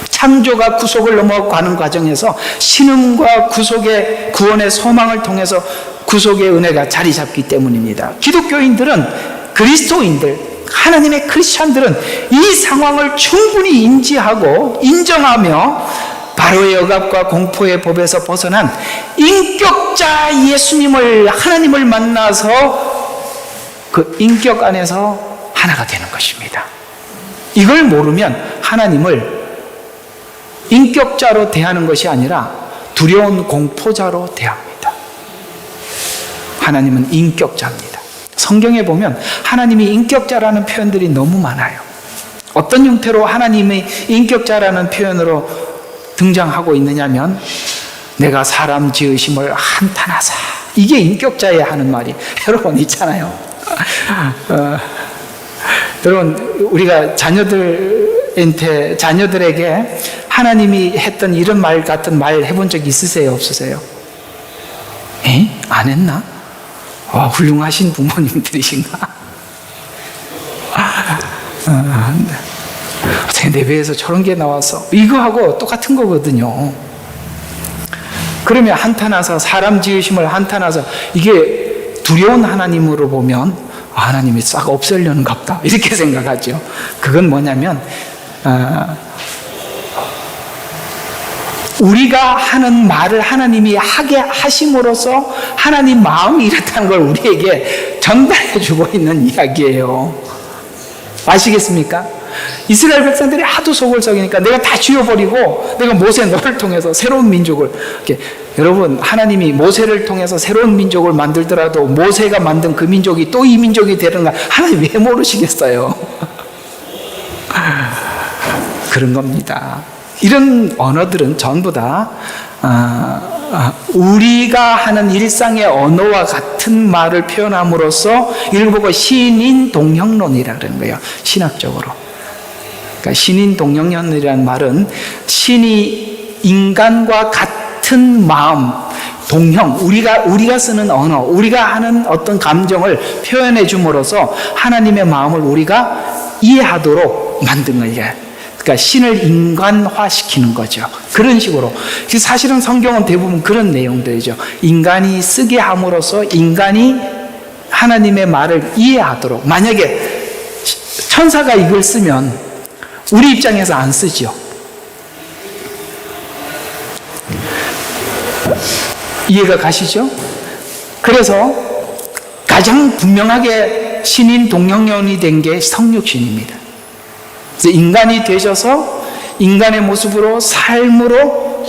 창조가 구속을 넘어가는 과정에서 신음과 구속의 구원의 소망을 통해서 구속의 은혜가 자리 잡기 때문입니다. 기독교인들은, 그리스도인들, 하나님의 크리스찬들은 이 상황을 충분히 인지하고 인정하며 바로의 억압과 공포의 법에서 벗어난 인격자 예수님을, 하나님을 만나서 그 인격 안에서 하나가 되는 것입니다. 이걸 모르면 하나님을 인격자로 대하는 것이 아니라 두려운 공포자로 대합니다. 하나님은 인격자입니다. 성경에 보면 하나님이 인격자라는 표현들이 너무 많아요. 어떤 형태로 하나님의 인격자라는 표현으로 등장하고 있느냐면 내가 사람 지으심을 한탄하사, 이게 인격자에 하는 말이 여러분 있잖아요. 여러분 우리가 자녀들에게 하나님이 했던 이런 말 같은 말 해본 적 있으세요? 없으세요? 안 했나? 훌륭하신 부모님들이신가? 어떻게 내 배에서 저런 게 나와서, 이거하고 똑같은 거거든요. 그러면 한탄하사, 사람 지으심을 한탄하사, 이게 두려운 하나님으로 보면 하나님이 싹 없애려는 갑다 이렇게 생각하죠. 그건 뭐냐면 우리가 하는 말을 하나님이 하게 하심으로써 하나님 마음이 이렇다는 걸 우리에게 전달해 주고 있는 이야기예요. 아시겠습니까? 이스라엘 백성들이 하도 속을 썩이니까 내가 다 지워버리고 내가 모세 너를 통해서 새로운 민족을 이렇게 여러분, 하나님이 모세를 통해서 새로운 민족을 만들더라도 모세가 만든 그 민족이 또 이 민족이 되는 거 하나님 왜 모르시겠어요? 그런 겁니다. 이런 언어들은 전부 다 우리가 하는 일상의 언어와 같은 말을 표현함으로써 이걸 보고 신인동형론이라고 그러는 거예요. 신학적으로. 그러니까 신인동형론이라는 말은 신이 인간과 같은 마음, 동형, 우리가 쓰는 언어, 우리가 하는 어떤 감정을 표현해 줌으로써 하나님의 마음을 우리가 이해하도록 만든 거예요. 그러니까 신을 인간화시키는 거죠. 그런 식으로. 사실은 성경은 대부분 그런 내용들이죠. 인간이 쓰게 함으로써 인간이 하나님의 말을 이해하도록. 만약에 천사가 이걸 쓰면 우리 입장에서 안 쓰죠. 이해가 가시죠? 그래서 가장 분명하게 신인 동형론이 된 게 성육신입니다. 인간이 되셔서 인간의 모습으로 삶으로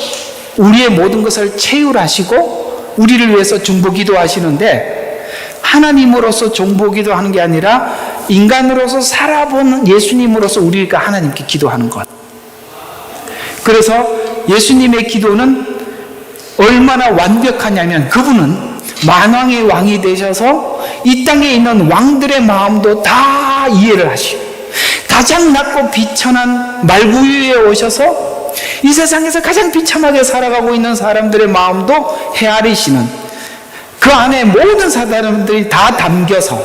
우리의 모든 것을 채울하시고 우리를 위해서 중보기도 하시는데, 하나님으로서 중보기도 하는 게 아니라 인간으로서 살아보는 예수님으로서 우리가 하나님께 기도하는 것. 그래서 예수님의 기도는 얼마나 완벽하냐면, 그분은 만왕의 왕이 되셔서 이 땅에 있는 왕들의 마음도 다 이해를 하시고, 가장 낮고 비천한 말구유에 오셔서 이 세상에서 가장 비참하게 살아가고 있는 사람들의 마음도 헤아리시는, 그 안에 모든 사람들이 다 담겨서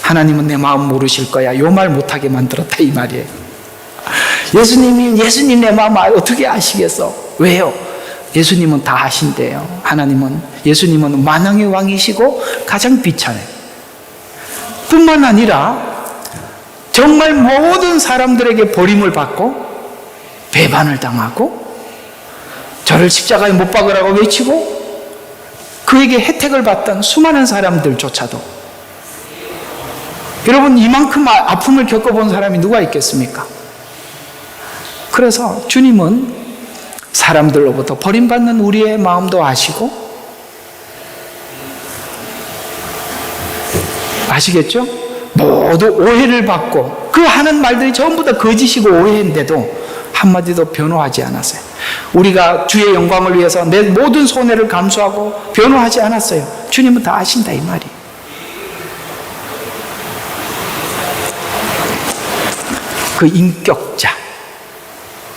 하나님은 내 마음 모르실 거야, 요 말 못하게 만들었다 이 말이에요. 예수님 내 마음 어떻게 아시겠어? 왜요? 예수님은 다 아신대요. 예수님은 만왕의 왕이시고 가장 비천해. 뿐만 아니라 정말 모든 사람들에게 버림을 받고 배반을 당하고 저를 십자가에 못 박으라고 외치고 그에게 혜택을 받던 수많은 사람들조차도, 여러분, 이만큼 아픔을 겪어본 사람이 누가 있겠습니까? 그래서 주님은 사람들로부터 버림받는 우리의 마음도 아시고, 아시겠죠? 모두 오해를 받고 그 하는 말들이 전부 다 거짓이고 오해인데도 한마디도 변호하지 않았어요. 우리가 주의 영광을 위해서 내 모든 손해를 감수하고 변호하지 않았어요. 주님은 다 아신다 이 말이에요.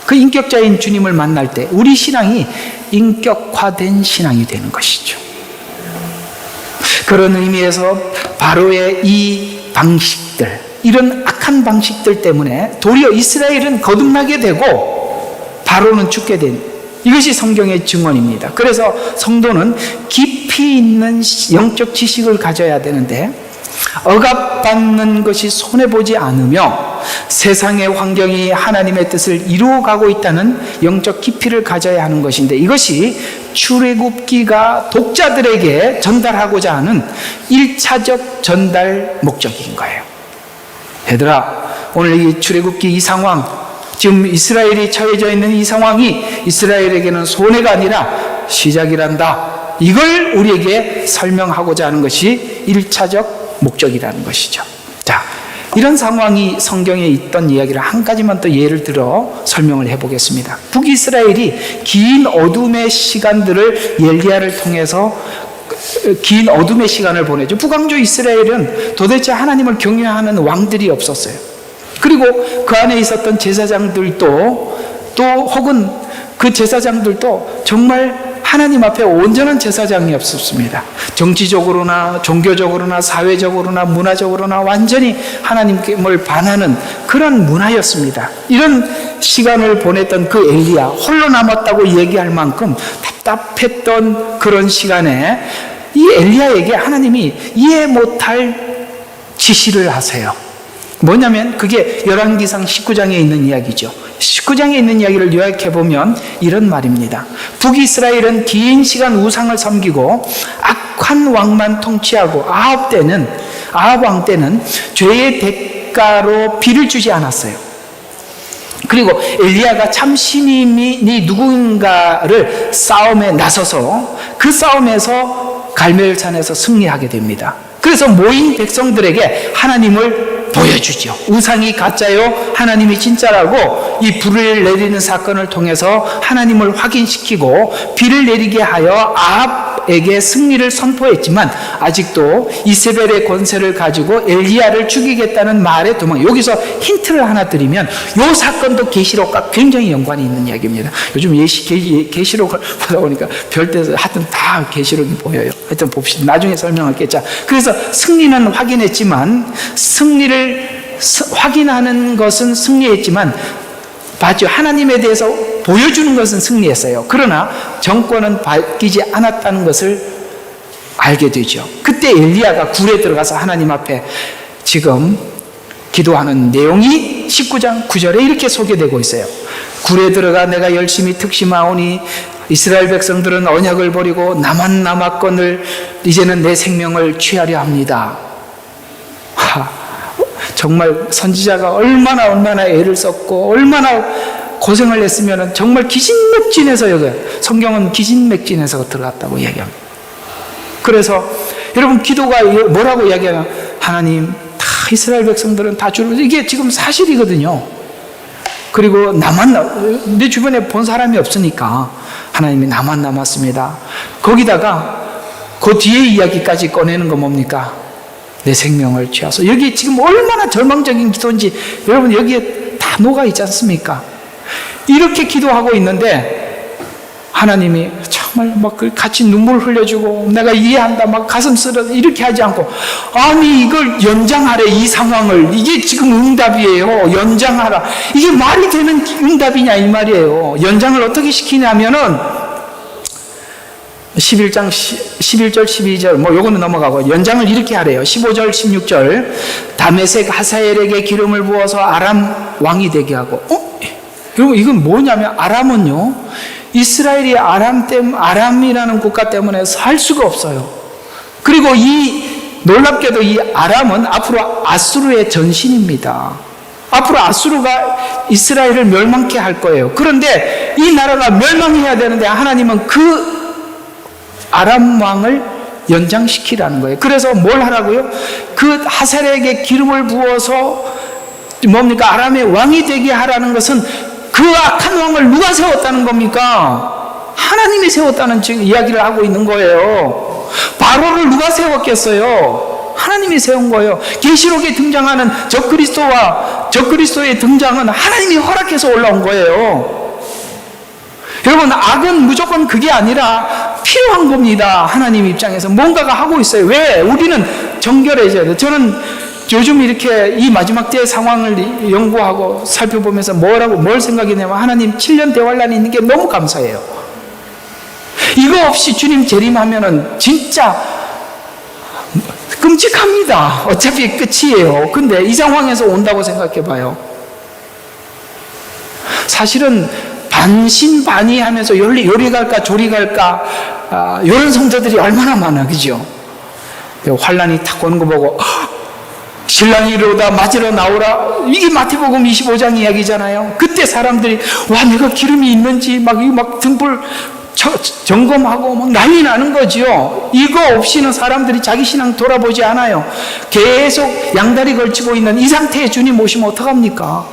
그 인격자인 주님을 만날 때 우리 신앙이 인격화된 신앙이 되는 것이죠. 그런 의미에서 바로의 이 방식들, 이런 악한 방식들 때문에 도리어 이스라엘은 거듭나게 되고 바로는 죽게 된, 이것이 성경의 증언입니다. 그래서 성도는 깊이 있는 영적 지식을 가져야 되는데, 억압받는 것이 손해보지 않으며 세상의 환경이 하나님의 뜻을 이루어가고 있다는 영적 깊이를 가져야 하는 것인데, 이것이 출애굽기가 독자들에게 전달하고자 하는 1차적 전달 목적인 거예요. 얘들아, 오늘 이 출애굽기 이 상황, 지금 이스라엘이 처해져 있는 이 상황이 이스라엘에게는 손해가 아니라 시작이란다. 이걸 우리에게 설명하고자 하는 것이 1차적 목적이라는 것이죠. 자, 이런 상황이 성경에 있던 이야기를 한 가지만 또 예를 들어 설명을 해보겠습니다. 북이스라엘이 긴 어둠의 시간들을 엘리야를 통해서 긴 어둠의 시간을 보내죠. 북왕조 이스라엘은 도대체 하나님을 경외하는 왕들이 없었어요. 그리고 그 안에 있었던 제사장들도 혹은 그 제사장들도 정말 하나님 앞에 온전한 제사장이 없었습니다. 정치적으로나 종교적으로나 사회적으로나 문화적으로나 완전히 하나님을 반하는 그런 문화였습니다. 이런 시간을 보냈던 그 엘리야, 홀로 남았다고 얘기할 만큼 답답했던 그런 시간에 이 엘리야에게 하나님이 이해 못할 지시를 하세요. 뭐냐면 그게 열왕기상 19장에 있는 이야기죠. 19장에 있는 이야기를 요약해보면 이런 말입니다. 북이스라엘은 긴 시간 우상을 섬기고 악한 왕만 통치하고 아합 왕 때는 죄의 대가로 비를 주지 않았어요. 그리고 엘리야가 참 신임이 누군가를 싸움에 나서서 그 싸움에서 갈멜산에서 승리하게 됩니다. 그래서 모인 백성들에게 하나님을 보여주죠. 우상이 가짜요, 하나님이 진짜라고 이 불을 내리는 사건을 통해서 하나님을 확인시키고 비를 내리게 하여 아합에게 승리를 선포했지만 아직도 이세벨의 권세를 가지고 엘리야를 죽이겠다는 말에 도망. 여기서 힌트를 하나 드리면 이 사건도 계시록과 굉장히 연관이 있는 이야기입니다. 요즘 계시록을 보다 보니까 별대에서 하여튼 다 계시록이 보여요. 하여튼 봅시다. 나중에 설명할게요. 자, 그래서 승리는 확인했지만 승리를 확인하는 것은 승리했지만 봤죠. 하나님에 대해서 보여주는 것은 승리했어요. 그러나 정권은 바뀌지 않았다는 것을 알게 되죠. 그때 엘리야가 굴에 들어가서 하나님 앞에 지금 기도하는 내용이 19장 9절에 이렇게 소개되고 있어요. 굴에 들어가 내가 열심히 특심하오니 이스라엘 백성들은 언약을 버리고 나만 남았건을 이제는 내 생명을 취하려 합니다. 정말 선지자가 얼마나 애를 썼고 얼마나 고생을 했으면 정말 기진맥진해서 여기 성경은 기진맥진해서 들어갔다고 이야기합니다. 그래서 여러분 기도가 뭐라고 이야기하냐? 하나님 다 이스라엘 백성들은 다 죽을, 이게 지금 사실이거든요. 그리고 나만, 내 주변에 본 사람이 없으니까 하나님이 나만 남았습니다. 거기다가 그 뒤에 이야기까지 꺼내는 건 뭡니까? 내 생명을 취하소. 여기 지금 얼마나 절망적인 기도인지 여러분 여기에 다 녹아 있지 않습니까? 이렇게 기도하고 있는데 하나님이 정말 막 같이 눈물 흘려주고 내가 이해한다 막 가슴 쓰러 이렇게 하지 않고, 아니 이걸 연장하래. 이 상황을, 이게 지금 응답이에요. 연장하라. 이게 말이 되는 응답이냐 이 말이에요. 연장을 어떻게 시키냐면은 11장 11절 12절 뭐 요거는 넘어가고 연장을 이렇게 하래요. 15절 16절 다메섹 하사엘에게 기름을 부어서 아람 왕이 되게 하고. 여러분 이건 뭐냐면 아람은요, 이스라엘이 아람이라는 국가 때문에 살 수가 없어요. 그리고 놀랍게도 이 아람은 앞으로 아수르의 전신입니다. 앞으로 아수르가 이스라엘을 멸망케 할 거예요. 그런데 이 나라가 멸망해야 되는데 하나님은 그 아람 왕을 연장시키라는 거예요. 그래서 뭘 하라고요? 그 하셀에게 기름을 부어서 뭡니까? 아람의 왕이 되게 하라는 것은 그 악한 왕을 누가 세웠다는 겁니까? 하나님이 세웠다는 이야기를 하고 있는 거예요. 바로를 누가 세웠겠어요? 하나님이 세운 거예요. 계시록에 등장하는 적그리스도의 등장은 하나님이 허락해서 올라온 거예요. 여러분 악은 무조건 그게 아니라 필요한 겁니다. 하나님 입장에서 뭔가가 하고 있어요. 왜? 우리는 정결해져야 돼요. 저는 요즘 이렇게 이 마지막 때의 상황을 연구하고 살펴보면서 뭘 생각했냐면 하나님 7년 대환란이 있는 게 너무 감사해요. 이거 없이 주님 재림하면은 진짜 끔찍합니다. 어차피 끝이에요. 근데 이 상황에서 온다고 생각해 봐요. 사실은 반신반의하면서 요리 갈까 조리 갈까 이런 성도들이 얼마나 많아, 그죠? 환란이 탁 오는 거 보고 신랑이 이러다 맞으러 나오라, 이게 마태복음 25장 이야기잖아요. 그때 사람들이 와 내가 기름이 있는지 막 등불 점검하고 막 난리 나는 거죠. 이거 없이는 사람들이 자기 신앙 돌아보지 않아요. 계속 양다리 걸치고 있는 이 상태에 주님 오시면 어떡합니까?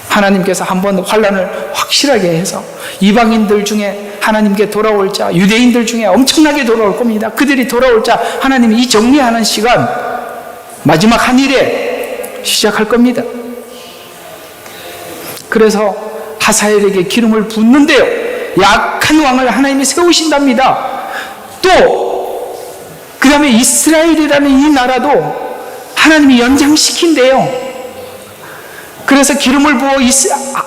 하나님께서 한번 환란을 확실하게 해서 이방인들 중에 하나님께 돌아올 자, 유대인들 중에 엄청나게 돌아올 겁니다. 그들이 돌아올 자 하나님이 이 정리하는 시간, 마지막 한 일에 시작할 겁니다. 그래서 하사엘에게 기름을 붓는데요, 약한 왕을 하나님이 세우신답니다. 또 그 다음에 이스라엘이라는 이 나라도 하나님이 연장시킨대요. 그래서 기름을 부어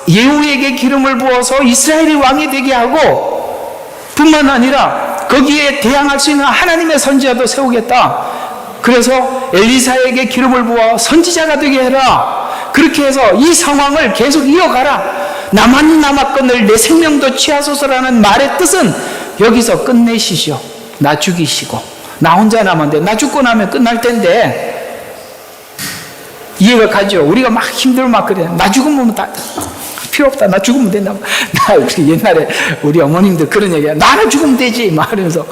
예후에게 기름을 부어서 이스라엘이 왕이 되게 하고, 뿐만 아니라 거기에 대항할 수 있는 하나님의 선지자도 세우겠다. 그래서 엘리사에게 기름을 부어 선지자가 되게 해라. 그렇게 해서 이 상황을 계속 이어가라. 나만 남았거늘 내 생명도 취하소서라는 말의 뜻은 여기서 끝내시죠. 나 죽이시고 나 혼자 남았는데, 나 죽고 나면 끝날 텐데 이해가 가죠. 우리가 막 힘들어 막 그래. 나 죽으면 다 필요 없다. 나 죽으면 된다. 나 우리 옛날에 우리 어머님들 그런 얘기야. 나는 죽으면 되지. 막 이러면서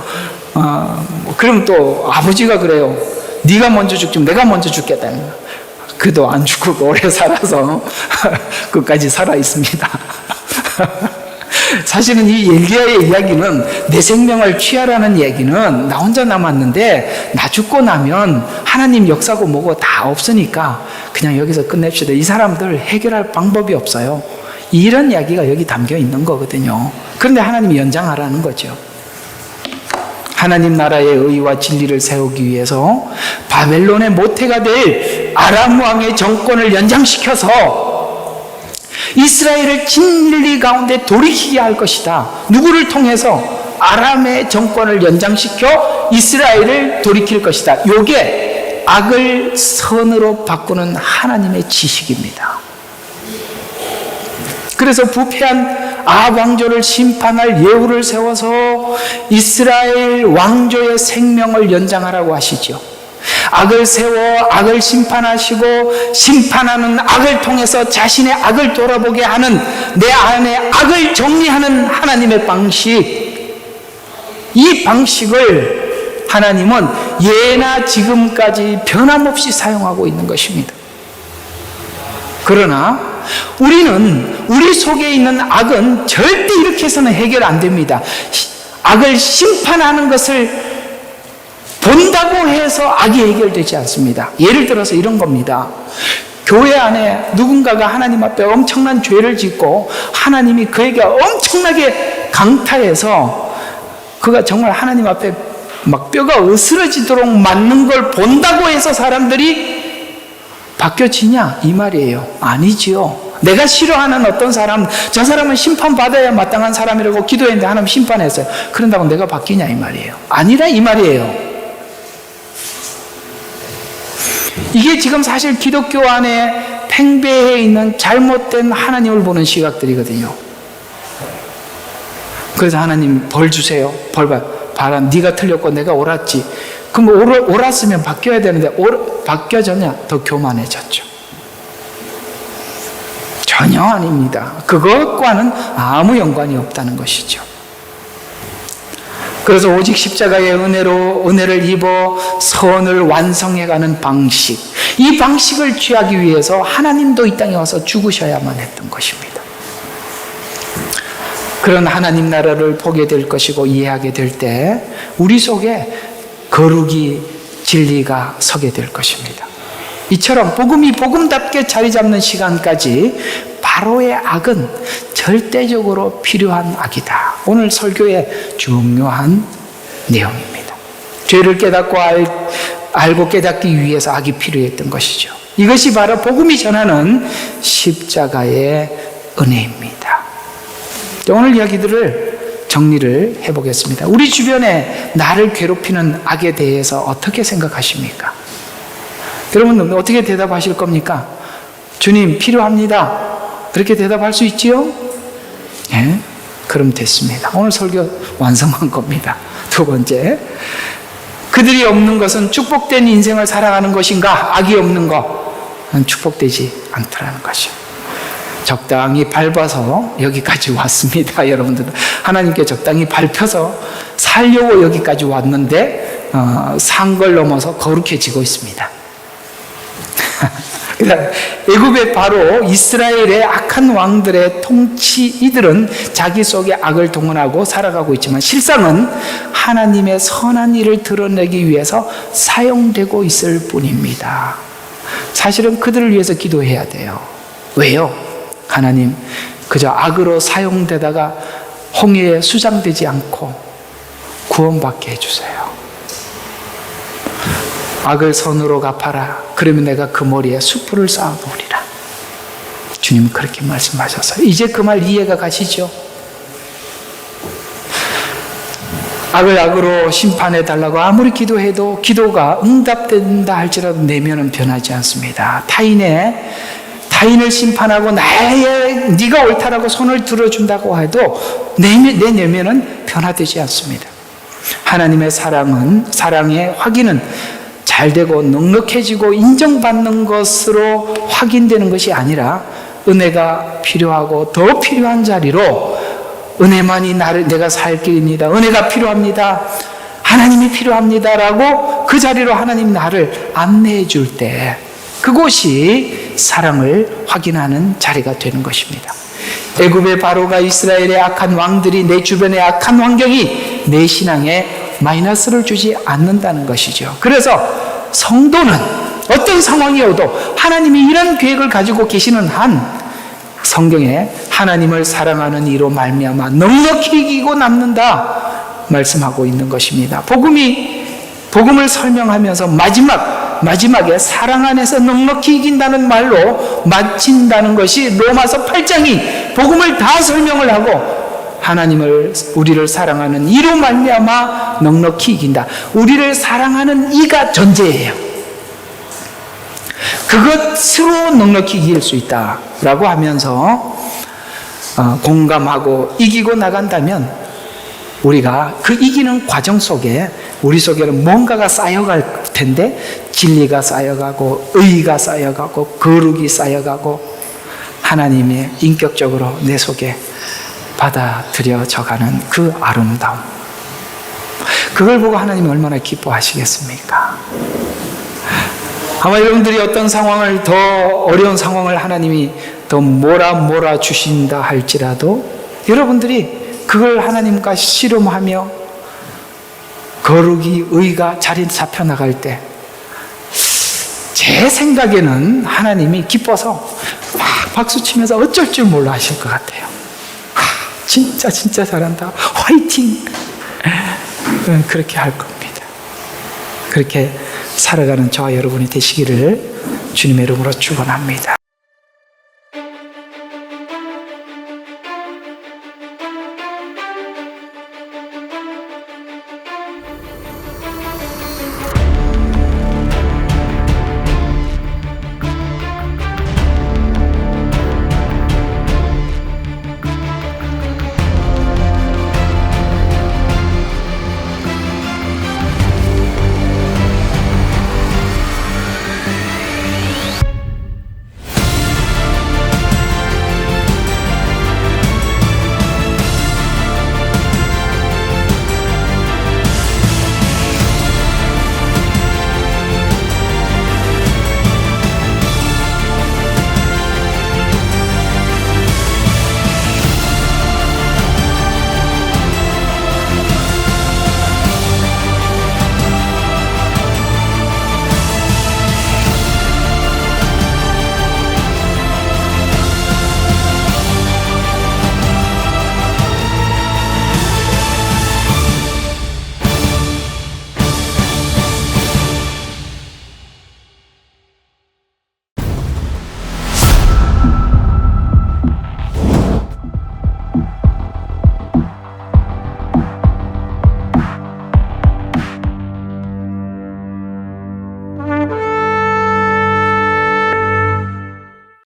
그럼 또 아버지가 그래요. 네가 먼저 죽지 내가 먼저 죽겠다. 그도 안 죽고 오래 살아서 끝까지 살아 있습니다. 사실은 이 엘리야의 이야기는 내 생명을 취하라는 얘기는 나 혼자 남았는데 나 죽고 나면 하나님 역사고 뭐고 다 없으니까 그냥 여기서 끝냅시다. 이 사람들 해결할 방법이 없어요. 이런 이야기가 여기 담겨 있는 거거든요. 그런데 하나님이 연장하라는 거죠. 하나님 나라의 의와 진리를 세우기 위해서 바벨론의 모태가 될 아람 왕의 정권을 연장시켜서 이스라엘을 진리 가운데 돌이키게 할 것이다. 누구를 통해서? 아람의 정권을 연장시켜 이스라엘을 돌이킬 것이다. 이게 악을 선으로 바꾸는 하나님의 지식입니다. 그래서 부패한 아합 왕조를 심판할 예후를 세워서 이스라엘 왕조의 생명을 연장하라고 하시죠. 악을 세워 악을 심판하시고 심판하는 악을 통해서 자신의 악을 돌아보게 하는 내 안의 악을 정리하는 하나님의 방식, 이 방식을 하나님은 예나 지금까지 변함없이 사용하고 있는 것입니다. 그러나 우리는 우리 속에 있는 악은 절대 이렇게 해서는 해결 안 됩니다. 악을 심판하는 것을 본다고 해서 악이 해결되지 않습니다. 예를 들어서 이런 겁니다. 교회 안에 누군가가 하나님 앞에 엄청난 죄를 짓고 하나님이 그에게 엄청나게 강탈해서 그가 정말 하나님 앞에 막 뼈가 으스러지도록 맞는 걸 본다고 해서 사람들이 바뀌어지냐? 이 말이에요. 아니지요. 내가 싫어하는 어떤 사람, 저 사람은 심판받아야 마땅한 사람이라고 기도했는데 하나님 심판했어요. 그런다고 내가 바뀌냐? 이 말이에요. 아니라 이 말이에요. 이게 지금 사실 기독교 안에 팽배해 있는 잘못된 하나님을 보는 시각들이거든요. 그래서 하나님 벌 주세요. 벌 봐라. 네가 틀렸고 내가 옳았지. 그럼 옳았으면 바뀌어야 되는데 바뀌어졌냐? 더 교만해졌죠. 전혀 아닙니다. 그것과는 아무 연관이 없다는 것이죠. 그래서 오직 십자가의 은혜를 입어 선을 완성해가는 방식, 이 방식을 취하기 위해서 하나님도 이 땅에 와서 죽으셔야만 했던 것입니다. 그런 하나님 나라를 보게 될 것이고 이해하게 될 때 우리 속에 거룩이 진리가 서게 될 것입니다. 이처럼 복음이 복음답게 자리 잡는 시간까지 바로의 악은 절대적으로 필요한 악이다. 오늘 설교의 중요한 내용입니다. 죄를 깨닫고 알고 깨닫기 위해서 악이 필요했던 것이죠. 이것이 바로 복음이 전하는 십자가의 은혜입니다. 오늘 이야기들을 정리를 해보겠습니다. 우리 주변에 나를 괴롭히는 악에 대해서 어떻게 생각하십니까? 여러분 어떻게 대답하실 겁니까? 주님 필요합니다. 그렇게 대답할 수 있지요? 예? 그럼 됐습니다. 오늘 설교 완성한 겁니다. 두 번째, 그들이 없는 것은 축복된 인생을 살아가는 것인가? 악이 없는 것은 축복되지 않더라는 것이요. 적당히 밟아서 여기까지 왔습니다. 여러분들 하나님께 적당히 밟혀서 살려고 여기까지 왔는데 산 걸 넘어서 거룩해지고 있습니다. 애굽의 바로 이스라엘의 악한 왕들의 통치이들은 자기 속에 악을 동원하고 살아가고 있지만 실상은 하나님의 선한 일을 드러내기 위해서 사용되고 있을 뿐입니다. 사실은 그들을 위해서 기도해야 돼요. 왜요? 하나님, 그저 악으로 사용되다가 홍해에 수장되지 않고 구원받게 해주세요. 악을 선으로 갚아라. 그러면 내가 그 머리에 숯불을 쌓아놓으리라. 주님은 그렇게 말씀하셨어요. 이제 그 말 이해가 가시죠? 악을 악으로 심판해달라고 아무리 기도해도 기도가 응답된다 할지라도 내면은 변하지 않습니다. 타인을 심판하고 네가 옳다라고 손을 들어준다고 해도 내 내면은 변화되지 않습니다. 하나님의 사랑의 확인은 잘되고 넉넉해지고 인정받는 것으로 확인되는 것이 아니라 은혜가 필요하고 더 필요한 자리로 은혜만이 내가 살 길입니다. 은혜가 필요합니다. 하나님이 필요합니다라고 그 자리로 하나님 나를 안내해 줄 때 그곳이 사랑을 확인하는 자리가 되는 것입니다. 애굽의 바로가 이스라엘의 악한 왕들이 내 주변의 악한 환경이 내 신앙에 마이너스를 주지 않는다는 것이죠. 그래서 성도는 어떤 상황이 오도 하나님이 이런 계획을 가지고 계시는 한 성경에 하나님을 사랑하는 이로 말미암아 넉넉히 이기고 남는다 말씀하고 있는 것입니다. 복음을 설명하면서 마지막에 사랑 안에서 넉넉히 이긴다는 말로 마친다는 것이 로마서 8장이 복음을 다 설명을 하고 우리를 사랑하는 이로 말미암아 넉넉히 이긴다. 우리를 사랑하는 이가 전제예요. 그것으로 넉넉히 이길 수 있다라고 하면서 공감하고 이기고 나간다면 우리가 그 이기는 과정 속에 우리 속에는 뭔가가 쌓여갈 텐데 진리가 쌓여가고 의의가 쌓여가고 거룩이 쌓여가고 하나님이 인격적으로 내 속에 받아들여져가는 그 아름다움, 그걸 보고 하나님이 얼마나 기뻐하시겠습니까? 아마 여러분들이 어떤 상황을 더 어려운 상황을 하나님이 더 몰아 주신다 할지라도 여러분들이 그걸 하나님과 씨름하며 거룩이 의가 자리 잡혀 나갈 때 제 생각에는 하나님이 기뻐서 막 박수치면서 어쩔 줄 몰라 하실 것 같아요. 진짜 잘한다, 화이팅, 그렇게 할 겁니다. 그렇게 살아가는 저와 여러분이 되시기를 주님의 이름으로 축원합니다.